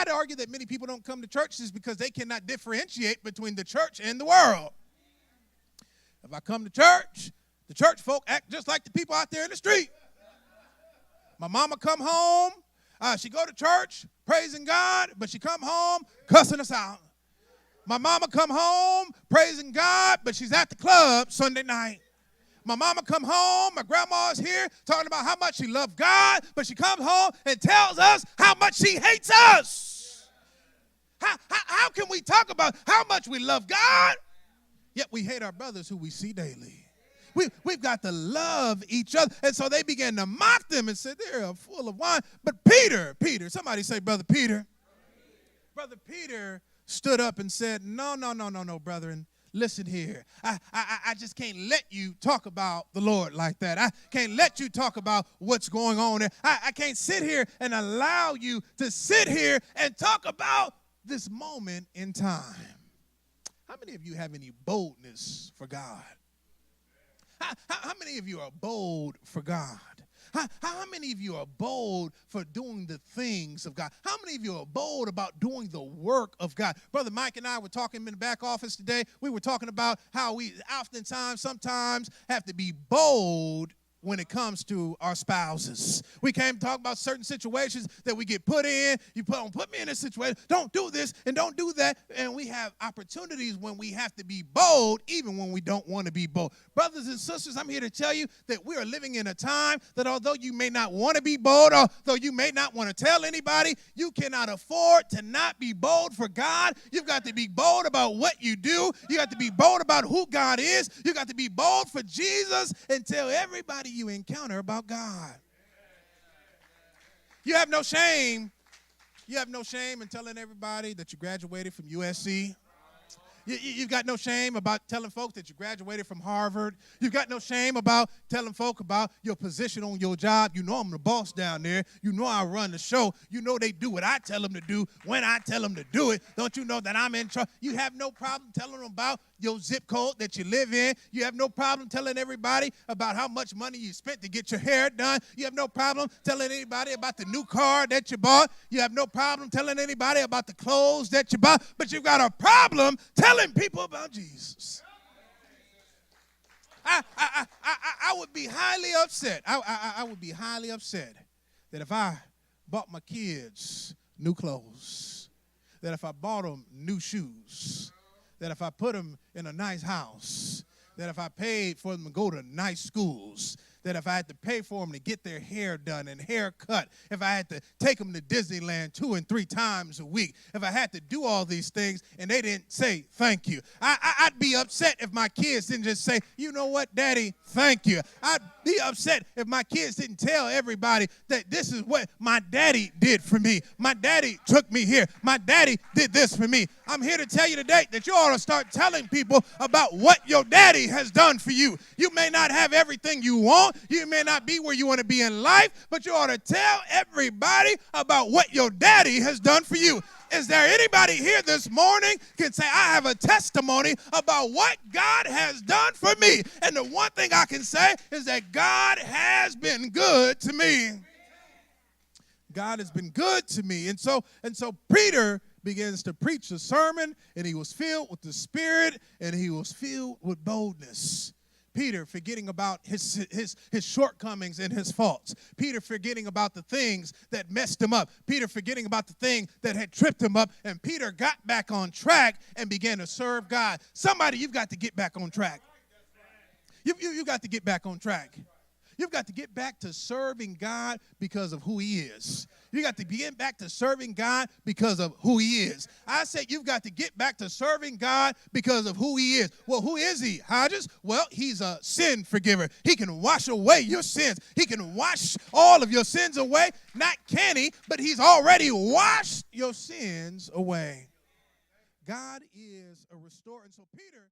I'd argue that many people don't come to church is because they cannot differentiate between the church and the world. If I come to church, the church folk act just like the people out there in the street. My mama come home, she go to church praising God, but she come home cussing us out. My mama come home praising God, but she's at the club Sunday night. My mama come home, my grandma's here talking about how much she loves God, but she comes home and tells us how much she hates us. How can we talk about how much we love God, yet we hate our brothers who we see daily? We've got to love each other. And so they began to mock them and said, they're full of wine. But Peter, somebody say, Brother Peter. Brother Peter stood up and said, no, brethren. Listen here. I just can't let you talk about the Lord like that. I can't let you talk about what's going on there. I can't sit here and allow you to sit here and talk about this moment in time. How many of you have any boldness for God? How many of you are bold for God? How many of you are bold for doing the things of God? How many of you are bold about doing the work of God? Brother Mike and I were talking in the back office today. We were talking about how we sometimes have to be bold when it comes to our spouses. We came to talk about certain situations that we get put in. Put me in this situation. Don't do this and don't do that. And we have opportunities when we have to be bold, even when we don't want to be bold. Brothers and sisters, I'm here to tell you that we are living in a time that although you may not want to be bold, although you may not want to tell anybody, you cannot afford to not be bold for God. You've got to be bold about what you do. You got to be bold about who God is. You got to be bold for Jesus and tell everybody you encounter about God. You have no shame. You have no shame in telling everybody that you graduated from USC. You've got no shame about telling folks that you graduated from Harvard. You've got no shame about telling folk about your position on your job. You know I'm the boss down there. You know I run the show. You know they do what I tell them to do when I tell them to do it. Don't you know that I'm in charge? You have no problem telling them about your zip code that you live in. You have no problem telling everybody about how much money you spent to get your hair done. You have no problem telling anybody about the new car that you bought. You have no problem telling anybody about the clothes that you bought. But you've got a problem telling people about Jesus. I would be highly upset. I would be highly upset that if I bought my kids new clothes, that if I bought them new shoes, that if I put them in a nice house, that if I paid for them to go to nice schools, that if I had to pay for them to get their hair done and hair cut, if I had to take them to Disneyland 2 and 3 times a week, if I had to do all these things and they didn't say thank you, I'd be upset if my kids didn't just say, you know what, Daddy, thank you. I'd be upset if my kids didn't tell everybody that this is what my daddy did for me. My daddy took me here. My daddy did this for me. I'm here to tell you today that you ought to start telling people about what your daddy has done for you. You may not have everything you want. You may not be where you want to be in life, but you ought to tell everybody about what your daddy has done for you. Is there anybody here this morning can say, I have a testimony about what God has done for me? And the one thing I can say is that God has been good to me. God has been good to me. And so Peter begins to preach a sermon, and he was filled with the Spirit, and he was filled with boldness. Peter forgetting about his shortcomings and his faults. Peter forgetting about the things that messed him up. Peter forgetting about the thing that had tripped him up. And Peter got back on track and began to serve God. Somebody, you've got to get back on track. You've got to get back on track. You've got to get back to serving God because of who he is. You got to get back to serving God because of who he is. I say you've got to get back to serving God because of who he is. Well, who is he, Hodges? Well, he's a sin forgiver. He can wash away your sins. He can wash all of your sins away. Not can he, but he's already washed your sins away. God is a restorer. And so Peter